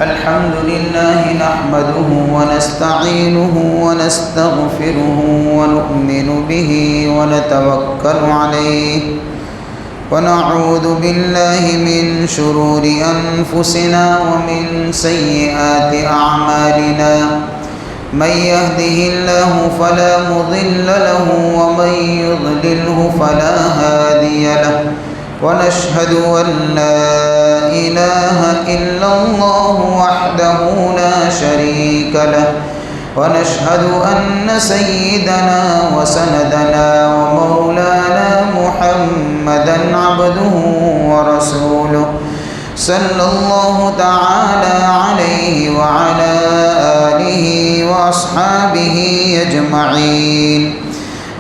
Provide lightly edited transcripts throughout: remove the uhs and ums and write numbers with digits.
الحمد لله نحمده ونستعينه ونستغفره ونؤمن به ونتوكل عليه ونعوذ بالله من شرور أنفسنا ومن سيئات أعمالنا من يهده الله فلا مضل له ومن يضلله فلا هادي له ونشهد أن لا إله إلا الله وحده لا شريك له ونشهد أن سيدنا وسندنا ومولانا محمدا عبده ورسوله صلى الله تعالى عليه وعلى آله وأصحابه أجمعين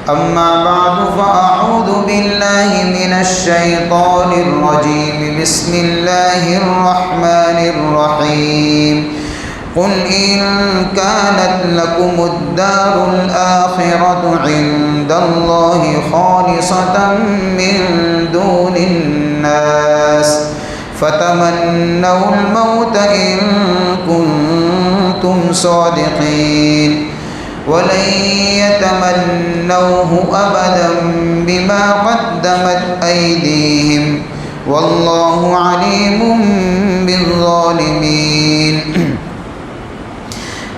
أما بعد فأعوذ بالله من الشيطان الرجيم بسم الله الرحمن الرحيم قل إن كانت لكم الدار الآخرة عند الله خالصة من دون الناس فتمنوا الموت إن كنتم صادقين ولن يتمنوه أبدا بما قدمت أيديهم والله عليم بالظالمين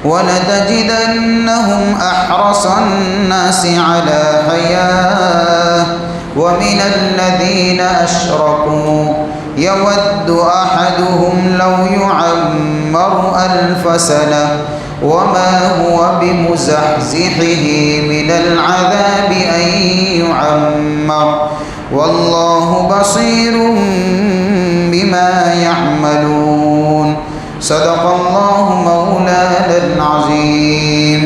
ولتجدنهم أحرص الناس على حياة ومن الذين أشركوا يود أحدهم لو يعمر 1000 سنة وما هو بمزحزحه من العذاب أن يعمر والله بصير بما يعملون صدق الله مولانا العظيم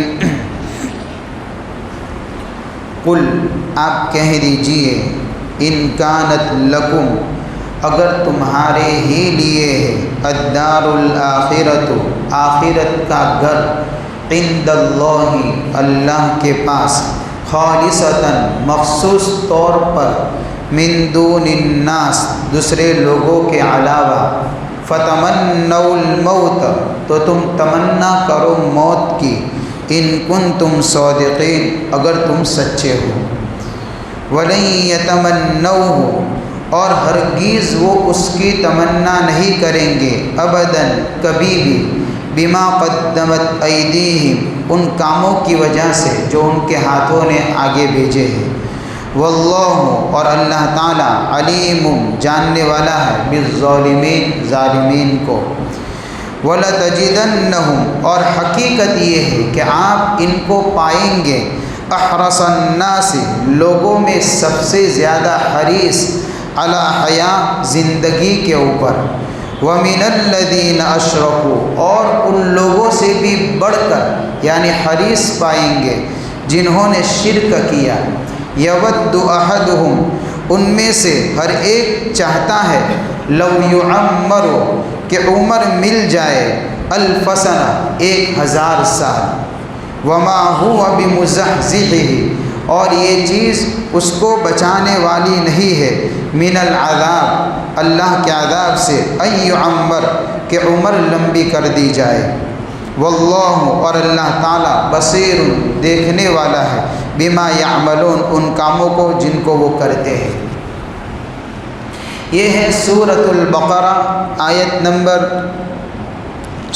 قل آپ کہہ دیجئے ان کانت لکم اگر تمہارے ہی لیے ہے الدار الآخرۃ آخرت کا گھر عند اللہ اللہ کے پاس خالصتاً مخصوص طور پر من دون الناس دوسرے لوگوں کے علاوہ فتمنوا الموت تو تم تمنا کرو موت کی ان کنتم صادقین اگر تم سچے ہو ولن یتمنوہ اور ہرگز وہ اس کی تمنا نہیں کریں گے ابداً کبھی بھی بما قدمت ایدیہم ان کاموں کی وجہ سے جو ان کے ہاتھوں نے آگے بھیجے ہیں واللہ اور اللہ تعالیٰ علیم جاننے والا ہے بالظالمین ظالمین کو وَلَتَجِدَنَّهُمْ اور حقیقت یہ ہے کہ آپ ان کو پائیں گے احرص الناس لوگوں میں سب سے زیادہ حریص علی حیاء زندگی کے اوپر وَمِنَ الَّذِينَ أَشْرَكُوا اور ان لوگوں سے بھی بڑھ کر یعنی حریص پائیں گے جنہوں نے شرک کیا یود احدہم ان میں سے ہر ایک چاہتا ہے لو یعمر کہ عمر مل جائے 1000 سنہ 1000 سال وما هو بمزحزحہ اور یہ چیز اس کو بچانے والی نہیں ہے من العذاب اللہ کے عذاب سے ان یعمر کہ عمر لمبی کر دی جائے واللہ اور اللہ تعالیٰ بصیر دیکھنے والا ہے بما یعملون ان کاموں کو جن کو وہ کرتے ہیں یہ ہے سورۃ البقرہ آیت نمبر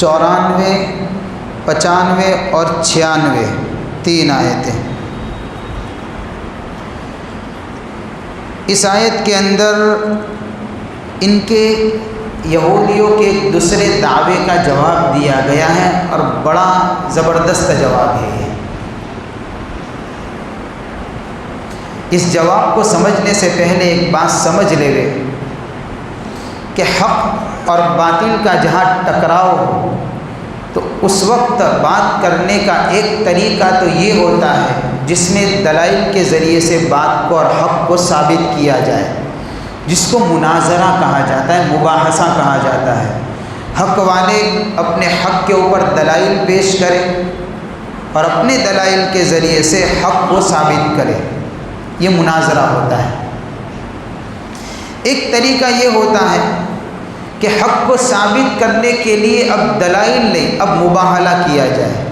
94 95 اور 96 3 آیتیں اس آیت کے اندر ان کے یہودیوں کے دوسرے دعوے کا جواب دیا گیا ہے اور بڑا زبردست جواب ہے یہ اس جواب کو سمجھنے سے پہلے ایک بات سمجھ لے گئے کہ حق اور باطل کا جہاں ٹکراؤ ہو تو اس وقت بات کرنے کا ایک طریقہ تو یہ ہوتا ہے جس میں دلائل کے ذریعے سے بات کو اور حق کو ثابت کیا جائے جس کو مناظرہ کہا جاتا ہے مباحثہ کہا جاتا ہے حق والے اپنے حق کے اوپر دلائل پیش کریں اور اپنے دلائل کے ذریعے سے حق کو ثابت کریں یہ مناظرہ ہوتا ہے۔ ایک طریقہ یہ ہوتا ہے کہ حق کو ثابت کرنے کے لیے اب دلائل نہیں، اب مباہلہ کیا جائے۔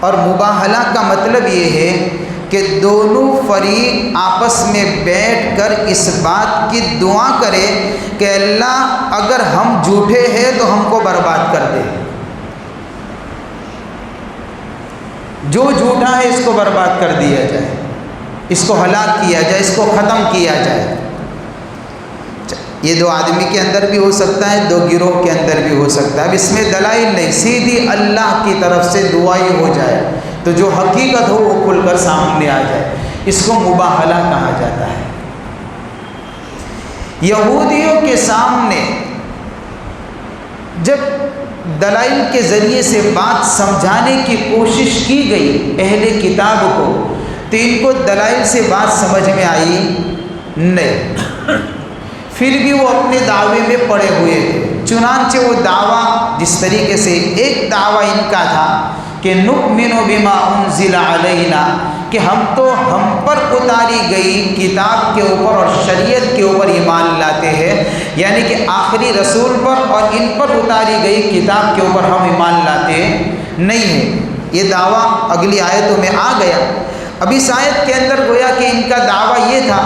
اور مباہلہ کا مطلب یہ ہے کہ دونوں فریق آپس میں بیٹھ کر اس بات کی دعا کرے کہ اللہ اگر ہم جھوٹے ہیں تو ہم کو برباد کر دے، جو جھوٹا ہے اس کو برباد کر دیا جائے، اس کو ہلاک کیا جائے، اس کو ختم کیا جائے۔ یہ دو آدمی کے اندر بھی ہو سکتا ہے، دو گروہ کے اندر بھی ہو سکتا ہے۔ اب اس میں دلائل نہیں، سیدھی اللہ کی طرف سے دعائی ہو جائے تو جو حقیقت ہو وہ کھل کر سامنے آ جائے، اس کو مباہلہ کہا جاتا ہے۔ یہودیوں کے سامنے جب دلائل کے ذریعے سے بات سمجھانے کی کوشش کی گئی اہل کتاب کو، تو ان کو دلائل سے بات سمجھ میں آئی نہیں، پھر بھی وہ اپنے دعوے میں پڑے ہوئے تھے۔ چنانچہ وہ دعویٰ جس طریقے سے ایک دعویٰ ان کا تھا کہ نؤمن بما انزل علینا، کہ ہم تو ہم پر اتاری گئی کتاب کے اوپر اور شریعت کے اوپر ایمان لاتے ہیں، یعنی کہ آخری رسول پر اور ان پر اتاری گئی کتاب کے اوپر ہم ایمان لاتے نہیں ہیں۔ یہ دعویٰ اگلی آیتوں میں آ گیا۔ اب اس آیت کے اندر گویا کہ ان کا دعویٰ یہ تھا،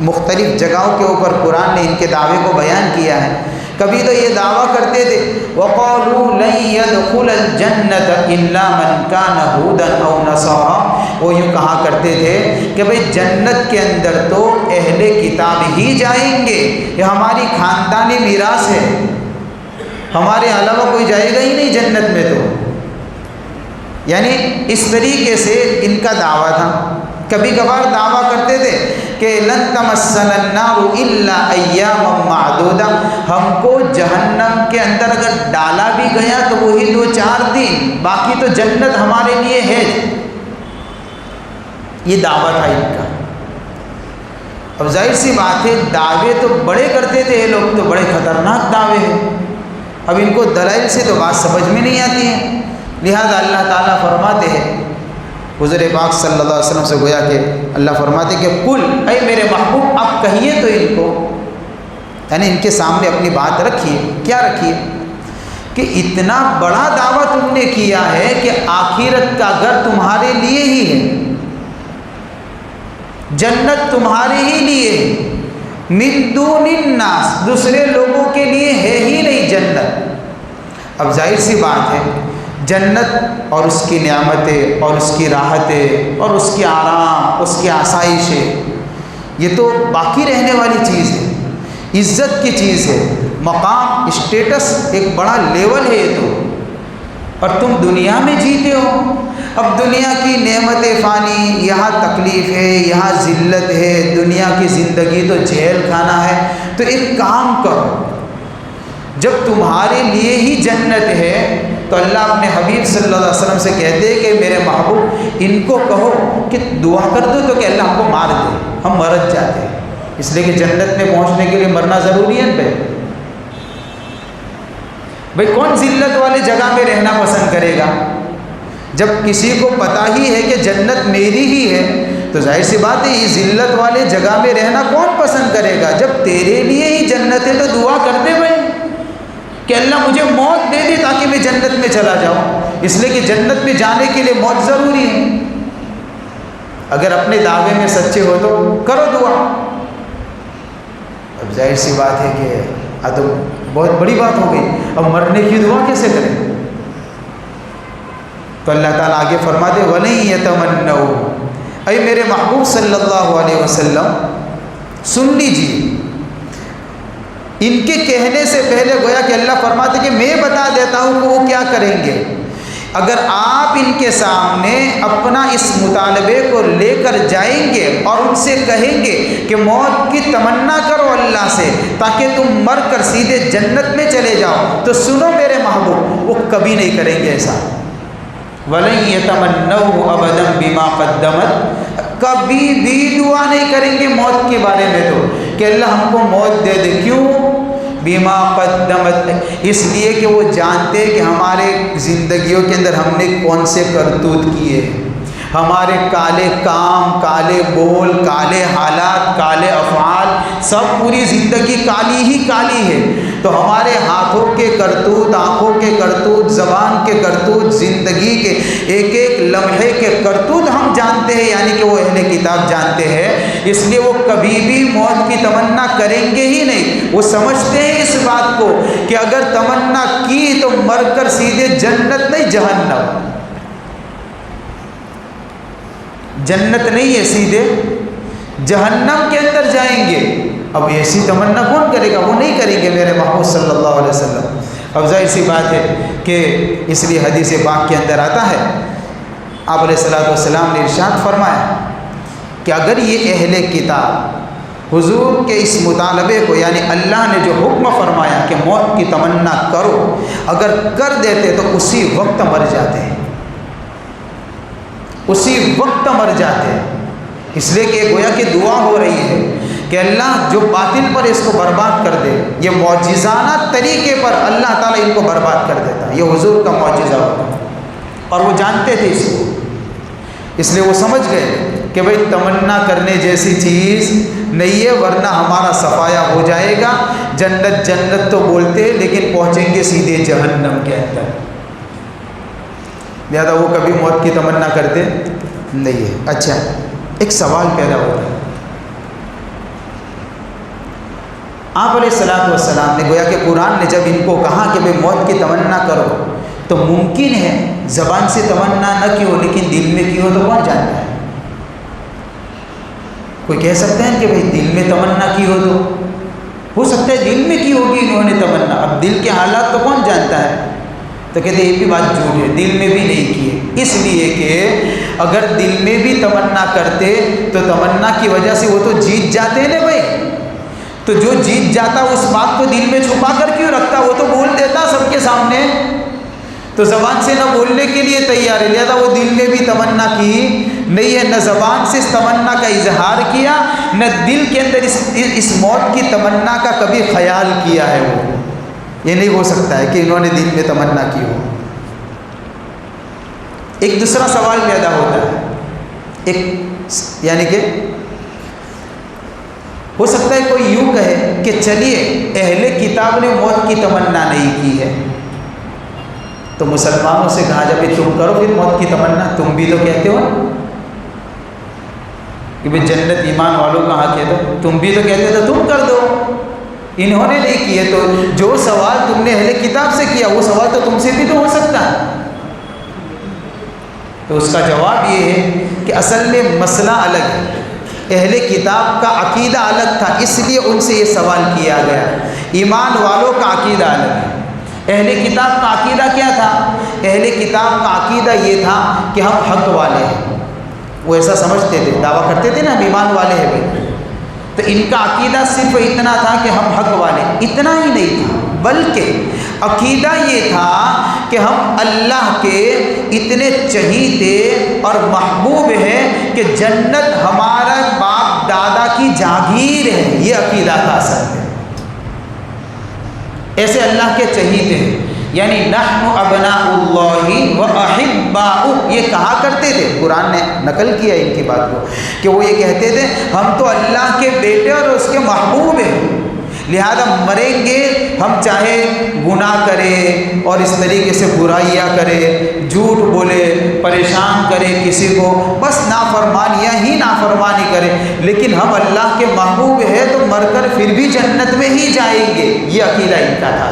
مختلف جگہوں کے اوپر قرآن نے ان کے دعوے کو بیان کیا ہے۔ کبھی تو یہ دعویٰ کرتے تھے وَقَالُوا لَن يَدْخُلَ الْجَنَّةَ إِلَّا مَنْ كَانَ هُودًا أَوْ نَصَارَىٰ، وہ یوں کہا کرتے تھے کہ بھئی جنت کے اندر تو اہل کتاب ہی جائیں گے، یہ ہماری خاندانی میراث ہے، ہمارے علاوہ کوئی جائے گا ہی نہیں جنت میں۔ تو یعنی اس طریقے سے ان کا دعویٰ تھا۔ کبھی کبھار دعویٰ کرتے تھے کہ لن تمسنا النار الا ایاما معدودہ، ہم کو جہنم کے اندر اگر ڈالا بھی گیا تو وہی 2-4 دن، باقی تو جنت ہمارے لیے ہے۔ یہ دعویٰ تھا ان کا۔ اب ظاہر سی بات ہے دعوے تو بڑے کرتے تھے یہ لوگ، تو بڑے خطرناک دعوے ہیں۔ اب ان کو دلائل سے تو بات سمجھ میں نہیں آتی ہے، لہذا اللہ تعالیٰ فرماتے ہیں حضور پاک صلی اللہ علیہ وسلم سے، گویا کہ اللہ فرماتے کہ قل، اے میرے محبوب آپ کہیے تو ان کو، یعنی ان کے سامنے اپنی بات رکھیے۔ کیا رکھیے؟ کہ اتنا بڑا دعویٰ تم نے کیا ہے کہ آخرت کا گھر تمہارے لیے ہی ہے، جنت تمہارے ہی لیے ہے، من دون الناس، دوسرے لوگوں کے لیے ہے ہی نہیں جنت۔ اب ظاہر سی بات ہے جنت اور اس کی نعمتیں اور اس کی راحتیں اور اس کے آرام، اس کی آسائشیں، یہ تو باقی رہنے والی چیز ہے، عزت کی چیز ہے، مقام، اسٹیٹس، ایک بڑا لیول ہے یہ تو، اور تم دنیا میں جیتے ہو۔ اب دنیا کی نعمت فانی، یہاں تکلیف ہے، یہاں ذلت ہے، دنیا کی زندگی تو جیل کھانا ہے۔ تو ایک کام کرو، جب تمہارے لیے ہی جنت ہے تو اللہ اپنے حبیب صلی اللہ علیہ وسلم سے کہتے ہیں کہ میرے محبوب ان کو کہو کہ دعا کر دو تو کہ اللہ ہم کو مار دے، ہم مرد جاتے ہیں، اس لیے کہ جنت میں پہنچنے کے لیے مرنا ضروری ہے پہ۔ بھئی کون ذلت والے جگہ میں رہنا پسند کرے گا؟ جب کسی کو پتہ ہی ہے کہ جنت میری ہی ہے تو ظاہر سی بات ہے یہ ذلت والے جگہ میں رہنا کون پسند کرے گا؟ جب تیرے لیے ہی جنت ہے تو دعا کر دے بھائی کہ اللہ مجھے موت دے دے تاکہ میں جنت میں چلا جاؤں، اس لیے کہ جنت میں جانے کے لیے موت ضروری ہے۔ اگر اپنے دعوے میں سچے ہو تو کرو دعا۔ اب ظاہر سی بات ہے کہ تو بہت بڑی بات ہو گئی، اب مرنے کی دعا کیسے کریں؟ تو اللہ تعالیٰ آگے فرماتے وَلَن يَتَمَنَّوْا، اے میرے محبوب صلی اللہ علیہ وسلم سن لیجیے، ان کے کہنے سے پہلے گویا کہ اللہ فرماتے کہ میں بتا دیتا ہوں کہ وہ کیا کریں گے۔ اگر آپ ان کے سامنے اپنا اس مطالبے کو لے کر جائیں گے اور ان سے کہیں گے کہ موت کی تمنا کرو اللہ سے تاکہ تم مر کر سیدھے جنت میں چلے جاؤ، تو سنو میرے محبوب وہ کبھی نہیں کریں گے ایسا۔ وَلَن يَتَمَنَّوْهُ أَبَدًا بِمَا قَدَّمَتْ، کبھی بھی دعا نہیں کریں گے موت کے بارے میں تو کہ اللہ ہم کو موت دے دے۔ کیوں؟ بِمَا قَدَّمَتْ، اس لیے کہ وہ جانتے کہ ہمارے زندگیوں کے اندر ہم نے کون سے کرتوت کیے، ہمارے کالے کام، کالے بول، کالے حالات، کالے افعال، سب پوری زندگی کالی ہی کالی ہے۔ تو ہمارے ہاتھوں کے کرتوت، آنکھوں کے کرتوت، زبان کے کرتوت، زندگی کے ایک ایک لمحے کے کرتوت ہم جانتے ہیں، یعنی کہ وہ اہل کتاب جانتے ہیں۔ اس لیے وہ کبھی بھی موت کی تمنا کریں گے ہی نہیں۔ وہ سمجھتے ہیں اس بات کو کہ اگر تمنا کی تو مر کر سیدھے جنت نہیں جہنم، جنت نہیں ہے، سیدھے جہنم کے اندر جائیں گے۔ اب ایسی تمنا کون کرے گا؟ وہ نہیں کریں گے میرے محمود صلی اللہ علیہ وسلم۔ اب ظاہر سی بات ہے کہ اس لیے حدیث پاک کے اندر آتا ہے، آپ علیہ الصلوۃ والسلام نے ارشاد فرمایا کہ اگر یہ اہل کتاب حضور کے اس مطالبے کو، یعنی اللہ نے جو حکم فرمایا کہ موت کی تمنا کرو، اگر کر دیتے تو اسی وقت مر جاتے، اسی وقت مر جاتے۔ اس لیے کہ گویا کہ دعا ہو رہی ہے کہ اللہ جو باطل پر اس کو برباد کر دے، یہ معجزانہ طریقے پر اللہ تعالیٰ ان کو برباد کر دیتا۔ یہ حضور کا معجزہ ہوتا، اور وہ جانتے تھے اس کو، اس لیے وہ سمجھ گئے کہ بھئی تمنا کرنے جیسی چیز نہیں ہے، ورنہ ہمارا صفایا ہو جائے گا۔ جنت جنت تو بولتے لیکن پہنچیں گے سیدھے جہنم کے اندر، لہذا وہ کبھی موت کی تمنا کرتے نہیں ہے۔ اچھا، ایک سوال پیدا ہوتا ہے، آپ علیہ الصلوۃ والسلام نے گویا کہ قرآن نے جب ان کو کہا کہ بھئی موت کی تمنا کرو، تو ممکن ہے زبان سے تمنا نہ کی ہو لیکن دل میں کی ہو، تو کون جانتا ہے؟ کوئی کہہ سکتے ہیں کہ بھئی دل میں تمنا کی ہو سکتا ہے دل میں کی ہوگی انہوں نے تمنا، اب دل کے حالات تو کون جانتا ہے؟ تو کہتے ہیں یہ بھی بات جھوٹ ہے، دل میں بھی نہیں کیے، اس لیے کہ اگر دل میں بھی تمنا کرتے تو تمنا کی وجہ سے وہ تو جیت جاتے ہیں نا بھائی، تو جو جیت جاتا اس بات کو دل میں چھپا کر کیوں رکھتا؟ وہ تو بول دیتا سب کے سامنے، تو زبان سے نہ بولنے کے لیے تیار ہے، لہذا وہ دل میں بھی تمنا کی نہیں ہے، نہ زبان سے اس تمنا کا اظہار کیا، نہ دل کے اندر اس موت کی تمنا کا کبھی خیال کیا ہے۔ وہ یہ نہیں ہو سکتا ہے کہ انہوں نے دل میں تمنا کی ہو۔ ایک دوسرا سوال پیدا ہوتا ہے، یعنی کہ ہو سکتا ہے کوئی یوں کہے کہ چلیے اہل کتاب نے موت کی تمنا نہیں کی ہے، تو مسلمانوں سے کہا جب تم کرو پھر موت کی تمنا، تم بھی تو کہتے ہو کہ بھئی جنت ایمان والوں کا حق ہے، تو تم بھی تو کہتے ہو تو تم کر دو، انہوں نے نہیں کیے، تو جو سوال تم نے اہل کتاب سے کیا وہ سوال تو تم سے بھی تو ہو سکتا ہے۔ تو اس کا جواب یہ ہے کہ اصل میں مسئلہ الگ ہے، اہل کتاب کا عقیدہ الگ تھا، اس لیے ان سے یہ سوال کیا گیا، ایمان والوں کا عقیدہ الگ ہے۔ اہل کتاب کا عقیدہ کیا تھا؟ اہل کتاب کا عقیدہ یہ تھا کہ ہم حق والے ہیں، وہ ایسا سمجھتے تھے، دعویٰ کرتے تھے نا ہم ایمان والے ہیں بھائی، تو ان کا عقیدہ صرف اتنا تھا کہ ہم حق والے، اتنا ہی نہیں تھا، بلکہ عقیدہ یہ تھا کہ ہم اللہ کے اتنے چہیتے اور محبوب ہیں کہ جنت ہمارا باپ دادا کی جاگیر ہے، یہ عقیدہ تھا اصل میں، ایسے اللہ کے چہیتے ہیں، یعنی نحن ابناء اللہ و احباؤہ، یہ کہا کرتے تھے، قرآن نے نقل کیا ان کی بات کو کہ وہ یہ کہتے تھے ہم تو اللہ کے بیٹے اور اس کے محبوب ہیں، لہذا مریں گے ہم چاہے گناہ کرے اور اس طریقے سے برائیاں کرے، جھوٹ بولے، پریشان کرے کسی کو، بس نافرمانیاں ہی نافرمانی کرے، لیکن ہم اللہ کے محبوب ہیں تو مر کر پھر بھی جنت میں ہی جائیں گے، یہ عقیدہ ان کا تھا۔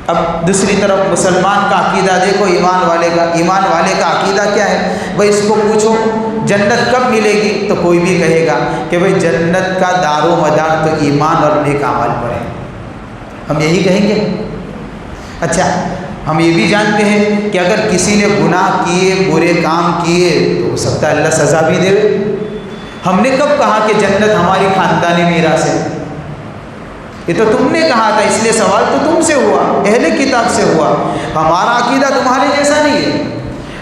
اب دوسری طرف مسلمان کا عقیدہ دیکھو، ایمان والے کا عقیدہ کیا ہے؟ بھائی اس کو پوچھو جنت کب ملے گی، تو کوئی بھی کہے گا کہ بھائی جنت کا دار و مدار تو ایمان اور نیک اعمال پر ہے، ہم یہی کہیں گے۔ اچھا، ہم یہ بھی جانتے ہیں کہ اگر کسی نے گناہ کیے، برے کام کیے، تو ہو سکتا ہے اللہ سزا بھی دے۔ ہم نے کب کہا کہ جنت ہماری خاندانی میراث ہے؟ یہ تو تم نے کہا تھا، اس لیے سوال تو تم سے ہوا، اہل کتاب سے ہوا۔ ہمارا عقیدہ تمہارے جیسا نہیں ہے،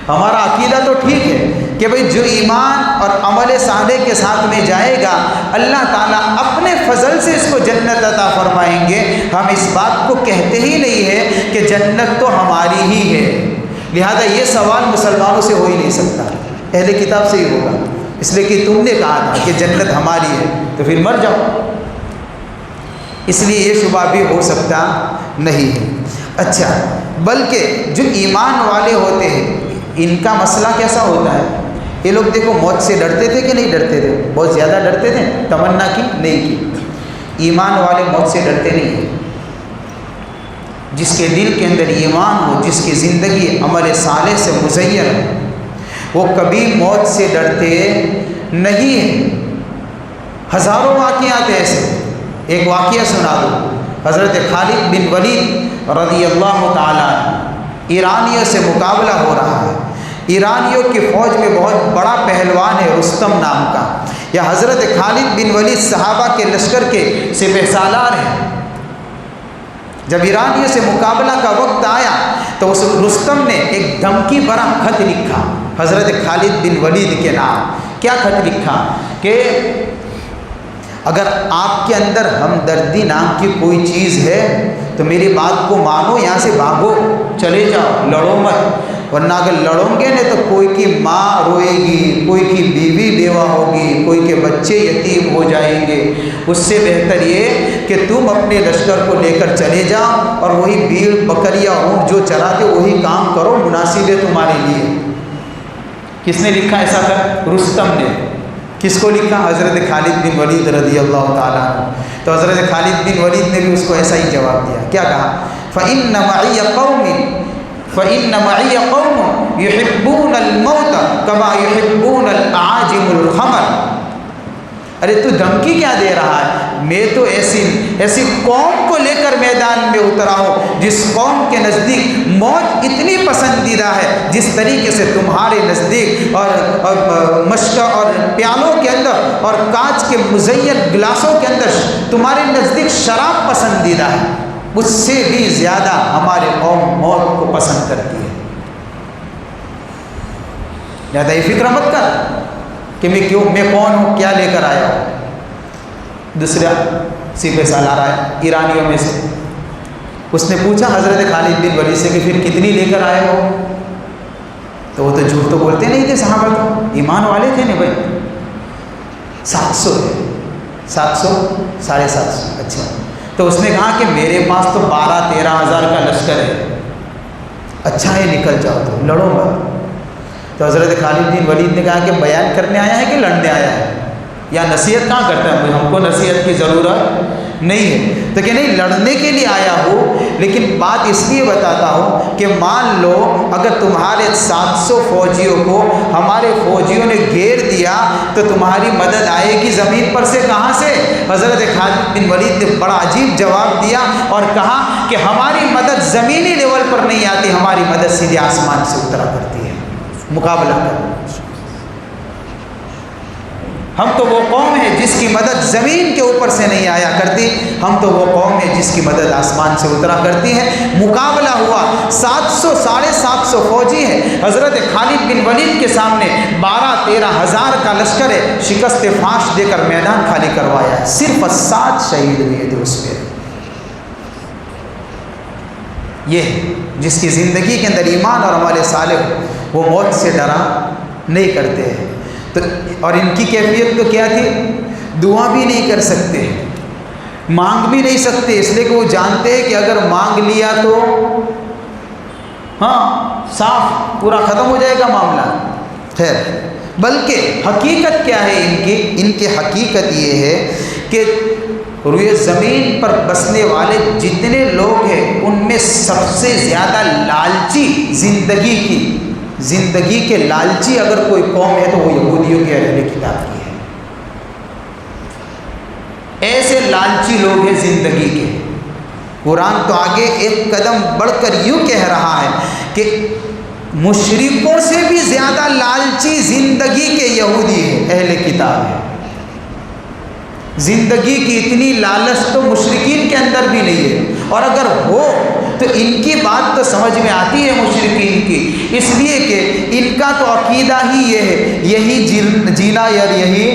ہمارا عقیدہ تو ٹھیک ہے کہ بھئی جو ایمان اور عمل صالح کے ساتھ میں جائے گا اللہ تعالیٰ اپنے فضل سے اس کو جنت عطا فرمائیں گے۔ ہم اس بات کو کہتے ہی نہیں ہے کہ جنت تو ہماری ہی ہے، لہذا یہ سوال مسلمانوں سے ہو ہی نہیں سکتا، اہل کتاب سے ہی ہوگا، اس لیے کہ تم نے کہا تھا کہ جنت ہماری ہے تو پھر مر جاؤ، اس لیے یہ شبہ بھی ہو سکتا نہیں ہے۔ اچھا، بلکہ جو ایمان والے ہوتے ہیں ان کا مسئلہ کیسا ہوتا ہے؟ یہ لوگ دیکھو موت سے ڈرتے تھے کہ نہیں ڈرتے تھے؟ بہت زیادہ ڈرتے تھے، تمنا کی نہیں کی؟ ایمان والے موت سے ڈرتے نہیں ہیں۔ جس کے دل کے اندر ایمان ہو، جس کی زندگی عمل صالح سے مزین ہو، وہ کبھی موت سے ڈرتے نہیں ہیں۔ ہزاروں واقعات ایسے، ایک واقعہ سنا دو۔ حضرت خالد بن ولید رضی اللہ تعالیٰ عنہ، ایرانیوں سے مقابلہ ہو رہا ہے، ایرانیوں کی فوج میں بہت بڑا پہلوان ہے رستم نام کا، یا حضرت خالد بن ولید صحابہ کے لشکر کے سپہ سالار ہیں۔ جب ایرانیوں سے مقابلہ کا وقت آیا تو اس رستم نے ایک دھمکی بھرا خط لکھا حضرت خالد بن ولید کے نام۔ کیا خط لکھا کہ اگر آپ کے اندر ہمدردی نام کی کوئی چیز ہے تو میری بات کو مانو، یہاں سے بھاگو، چلے جاؤ، لڑو مت، ورنہ اگر لڑوں گے نا تو کوئی کی ماں روئے گی، کوئی کی بیوی بیوہ ہوگی، کوئی کے بچے یتیم ہو جائیں گے۔ اس سے بہتر یہ کہ تم اپنے لشکر کو لے کر چلے جاؤ اور وہی بھیڑ بکریا اونٹ جو چراتے وہی کام کرو، مناسب ہے تمہارے لیے۔ کس نے لکھا ایسا کر؟ رستم نے۔ کس کو لکھا؟ حضرت خالد بن ولید رضی اللہ تعالیٰ عنہ۔ تو حضرت خالد بن ولید نے بھی اس کو ایسا ہی جواب دیا۔ کیا کہا؟ فَإِنَّ مَعِيَ قَوْمٌ يُحِبُّونَ الْمَوْتَ كَمَا يُحِبُّونَ الْأَعَاجِمُ الْخَمَرَ۔ ارے تو دھمکی کیا دے رہا ہے؟ میں تو ایسی قوم کو لے کر میدان میں اترا ہوں جس قوم کے نزدیک موت اتنی پسندیدہ ہے، جس طریقے سے تمہارے نزدیک اور مشکا اور پیالوں کے اندر اور کانچ کے مزین گلاسوں کے اندر تمہارے نزدیک شراب پسندیدہ ہے، اس سے بھی زیادہ ہمارے قوم موت کو پسند کرتی ہے۔ زیادہ یہ فکر مت کر کہ میں کون ہوں، کیا لے کر آیا ہوں۔ دوسرا سپہ سالار آیا ایرانیوں میں سے، اس نے پوچھا حضرت خالد بن ولید سے کہ پھر کتنی لے کر آئے ہو؟ تو وہ تو جھوٹ تو بولتے نہیں تھے، صحابہ تو ایمان والے تھے نا بھائی۔ 700 ہے، 700 750۔ اچھا، تو اس نے کہا کہ میرے پاس تو 12-13 ہزار کا لشکر ہے۔ اچھا ہے، نکل جاؤ، تو لڑو مت۔ تو حضرت خالد بن ولید نے کہا کہ بیان کرنے آیا ہے کہ لڑنے آیا ہے، یا نصیحت کہاں کرتا ہے؟ ہم کو نصیحت کی ضرورت نہیں ہے۔ تو کہ نہیں، لڑنے کے لیے آیا ہوں، لیکن بات اس لیے بتاتا ہوں کہ مان لو اگر تمہارے 700 فوجیوں کو ہمارے فوجیوں نے گھیر دیا تو تمہاری مدد آئے گی زمین پر سے کہاں سے؟ حضرت خالد بن ولید نے بڑا عجیب جواب دیا اور کہا کہ ہماری مدد زمینی لیول پر نہیں آتی، ہماری مدد سیدھے آسمان سے اترا کرتی ہے، مقابلہ کر۔ ہم تو وہ قوم ہے جس کی مدد زمین کے اوپر سے نہیں آیا کرتی، ہم تو وہ قوم ہے جس کی مدد آسمان سے اترا کرتی ہے۔ مقابلہ ہوا، 700 750 فوجی ہیں، حضرت خالد بن ولید کے سامنے 12-13 ہزار کا لشکر ہے، شکست فاش دے کر میدان خالی کروایا ہے، صرف 7 شہید ہوئے تھے اس میں۔ یہ جس کی زندگی کے اندر ایمان اور عمل صالح، وہ موت سے ڈرا نہیں کرتے ہیں۔ تو اور ان کی کیفیت تو کیا تھی؟ دعا بھی نہیں کر سکتے، مانگ بھی نہیں سکتے، اس لیے کہ وہ جانتے ہیں کہ اگر مانگ لیا تو صاف پورا ختم ہو جائے گا معاملہ۔ خیر، بلکہ حقیقت کیا ہے ان کی حقیقت یہ ہے کہ روئے زمین پر بسنے والے جتنے لوگ ہیں ان میں سب سے زیادہ لالچی زندگی کے لالچی اگر کوئی قوم ہے تو وہ یہودیوں کے اہل کتاب کی ہے۔ ایسے لالچی لوگ ہیں زندگی کے۔ قرآن تو آگے ایک قدم بڑھ کر یوں کہہ رہا ہے کہ مشرکوں سے بھی زیادہ لالچی زندگی کے یہودی ہیں، اہل کتاب ہیں۔ زندگی کی اتنی لالچ تو مشرکین کے اندر بھی نہیں ہے، اور اگر ہو تو ان کی بات تو سمجھ میں آتی ہے مشرکین کی، اس لیے کہ ان کا تو عقیدہ ہی یہ ہے، یہی جینا یا یہی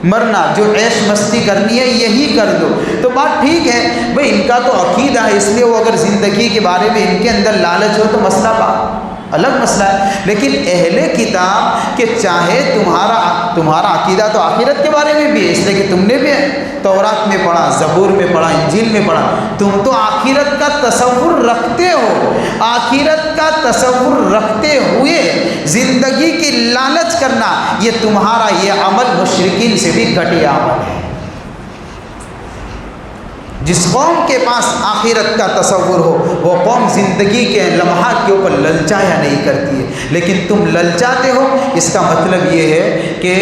مرنا، جو عیش مستی کرنی ہے یہی کر دو۔ تو بات ٹھیک ہے بھئی، ان کا تو عقیدہ ہے، اس لیے وہ اگر زندگی کے بارے میں ان کے اندر لالچ ہو تو مسئلہ الگ مسئلہ ہے. لیکن اہل کتاب کہ چاہے تمہارا عقیدہ تو آخرت کے بارے میں بھی ہے، اس لیے کہ تم نے بھی تورات میں پڑھا، زبور میں پڑھا، انجیل میں پڑھا، تم تو آخرت کا تصور رکھتے ہو. آخرت کا تصور رکھتے ہوئے زندگی کی لالچ کرنا، یہ تمہارا یہ عمل مشرکین سے بھی گھٹیا عمل ہے. جس قوم کے پاس آخرت کا تصور ہو وہ قوم زندگی کے لمحات کے اوپر للچایا نہیں کرتی ہے، لیکن تم للچاتے ہو. اس کا مطلب یہ ہے کہ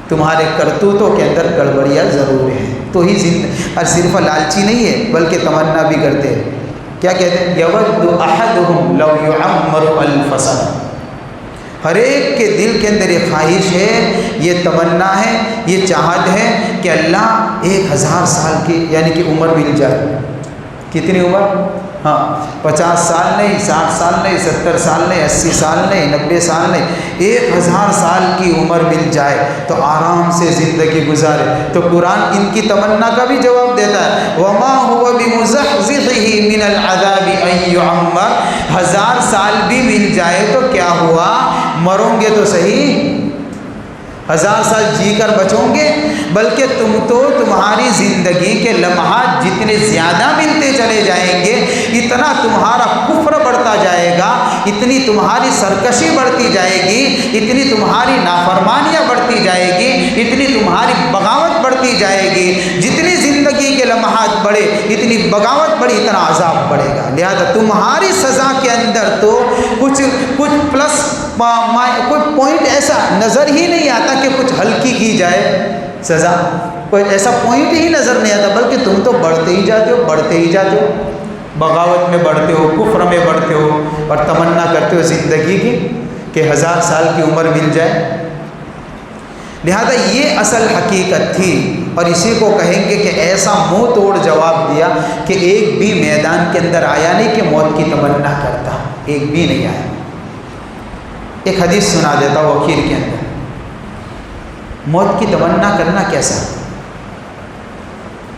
تمہارے کرتوتوں کے اندر گڑبڑیاں ضرور ہیں. تو ہی اور صرف لالچی نہیں ہے بلکہ تمنا بھی کرتے ہیں. کیا کہتے ہیں؟ یود احدہم لو یعمر الف سنہ. ہر ایک کے دل کے اندر یہ خواہش ہے، یہ تمنا ہے، یہ چاہت ہے کہ اللہ 1000 سال کی یعنی کہ عمر مل جائے. کتنی عمر؟ ہاں 50 سال نہیں، 60 سال نہیں، 70 سال نہیں، 80 سال نہیں، 90 سال نہیں، 1000 سال کی عمر مل جائے تو آرام سے زندگی گزارے. تو قرآن ان کی تمنا کا بھی جواب دیتا ہے، وَمَا هُوَ بِمُزَحْزِحِهِ مِنَ الْعَذَابِ أَن يُعَمَّرَ. 1000 سال بھی مل جائے تو کیا ہوا، مروں گے تو صحیح، 1000 سال جی کر بچوں گے، بلکہ تم تو تمہاری زندگی کے لمحات جتنے زیادہ ملتے چلے جائیں گے اتنا تمہارا کفر بڑھتا جائے گا، اتنی تمہاری سرکشی بڑھتی جائے گی، اتنی تمہاری نافرمانیاں بڑھتی جائے گی، اتنی تمہاری بغاوت بڑھتی جائے گی. جتنی زندگی کے لمحات بڑھے اتنی بغاوت بڑھی اتنا عذاب بڑھے گا. لہذا تمہاری سزا کے اندر تو کچھ پلس کوئی پوائنٹ ایسا نظر ہی نہیں آتا کہ کچھ ہلکی کی جائے سزا، کوئی ایسا پوائنٹ ہی نظر نہیں آتا، بلکہ تم تو بڑھتے ہی جاتے ہو، بڑھتے ہی جاتے ہو، بغاوت میں بڑھتے ہو، کفر میں بڑھتے ہو، اور تمنا کرتے ہو زندگی کی کہ 1000 سال کی عمر مل جائے. لہذا یہ اصل حقیقت تھی، اور اسی کو کہیں گے کہ ایسا منہ توڑ جواب دیا کہ ایک بھی میدان کے اندر آیا نہیں کہ موت کی تمنا کرتا، ایک بھی نہیں آیا. ایک حدیث سنا دیتا ہوں اخیر کے اندر. موت کی تمنا کرنا کیسا؟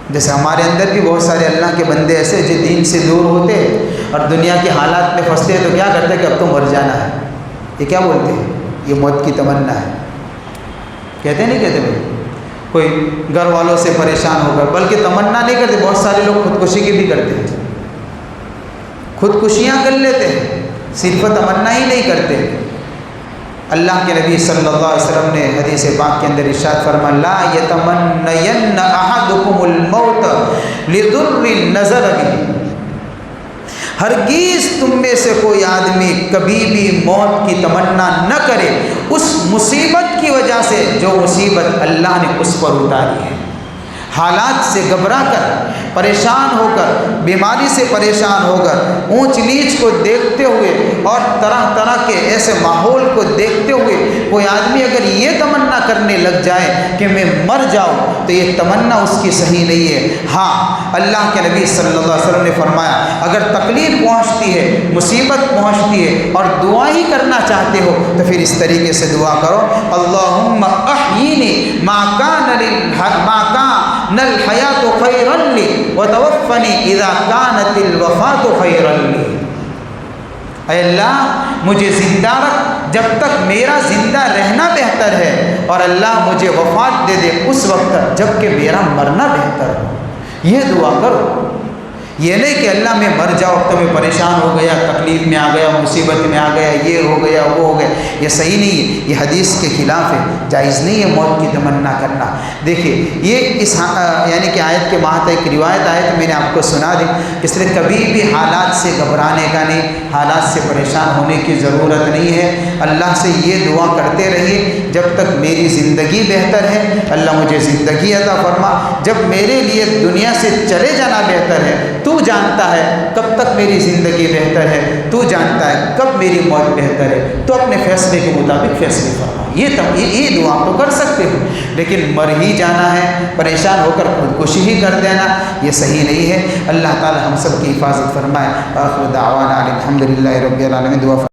جیسے ہمارے اندر بھی بہت سارے اللہ کے بندے ایسے جو دین سے دور ہوتے ہیں اور دنیا کے حالات میں پھنستے ہیں تو کیا کرتے ہیں کہ اب تو مر جانا ہے. یہ کیا بولتے ہیں؟ یہ موت کی تمنا ہے. کہتے نہیں کہتے بھائی؟ کوئی گھر والوں سے پریشان ہو کر، بلکہ تمنا نہیں کرتے. بہت سارے لوگ خودکشی کی بھی کرتے ہیں، خودکشیاں کر لیتے ہیں، صرف تمنا ہی نہیں کرتے. اللہ کے نبی صلی اللہ علیہ وسلم نے حدیث پاک کے اندر ارشاد فرمایا، لا یتمنین احدکم الموت لضر نزل به. ہرگز تم میں سے کوئی آدمی کبھی بھی موت کی تمنا نہ کرے اس مصیبت کی وجہ سے جو مصیبت اللہ نے اس پر اتاری ہے. حالات سے گھبرا کر، پریشان ہو کر، بیماری سے پریشان ہو کر، اونچ نیچ کو دیکھتے ہوئے اور طرح طرح کے ایسے ماحول کو دیکھتے ہوئے کوئی آدمی اگر یہ تمنا کرنے لگ جائے کہ میں مر جاؤں تو یہ تمنا اس کی صحیح نہیں ہے. ہاں اللہ کے نبی صلی اللہ علیہ وسلم نے فرمایا اگر تکلیف پہنچتی ہے، مصیبت پہنچتی ہے اور دعا ہی کرنا چاہتے ہو تو پھر اس طریقے سے دعا کرو، اللہم احیینی ما کان الحیات خیرا لی وتوفنی اذا کانت الوفات خیرا لی. اے اللہ مجھے زندہ رکھ جب تک میرا زندہ رہنا بہتر ہے، اور اللہ مجھے وفات دے دے اس وقت جب کہ میرا مرنا بہتر ہو. یہ دعا کرو. یہ نہیں کہ اللہ میں مر جاؤ تو میں پریشان ہو گیا، تکلیف میں آ گیا، مصیبت میں آ گیا، یہ ہو گیا وہ ہو گیا. یہ صحیح نہیں ہے، یہ حدیث کے خلاف ہے، جائز نہیں ہے موت کی تمنا کرنا. دیکھیے یہ اس یعنی کہ آیت کے ماہ ایک روایت آئے تو میں نے آپ کو سنا دی. اس لیے کبھی بھی حالات سے گھبرانے کا نہیں، حالات سے پریشان ہونے کی ضرورت نہیں ہے. اللہ سے یہ دعا کرتے رہیے جب تک میری زندگی بہتر ہے اللہ مجھے زندگی عطا فرما، جب میرے لیے دنیا سے چلے جانا بہتر ہے تو جانتا ہے کب تک میری زندگی بہتر ہے، تو جانتا ہے کب میری موت بہتر ہے، تو اپنے فیصلے کے مطابق فیصلے فرما. یہ دعا تو کر سکتے ہو، لیکن مر ہی جانا ہے، پریشان ہو کر خودکشی ہی کر دینا یہ صحیح نہیں ہے. اللہ تعالی ہم سب کی حفاظت فرمائے. آخر دعوانا الحمدللہ رب العالمین. دعا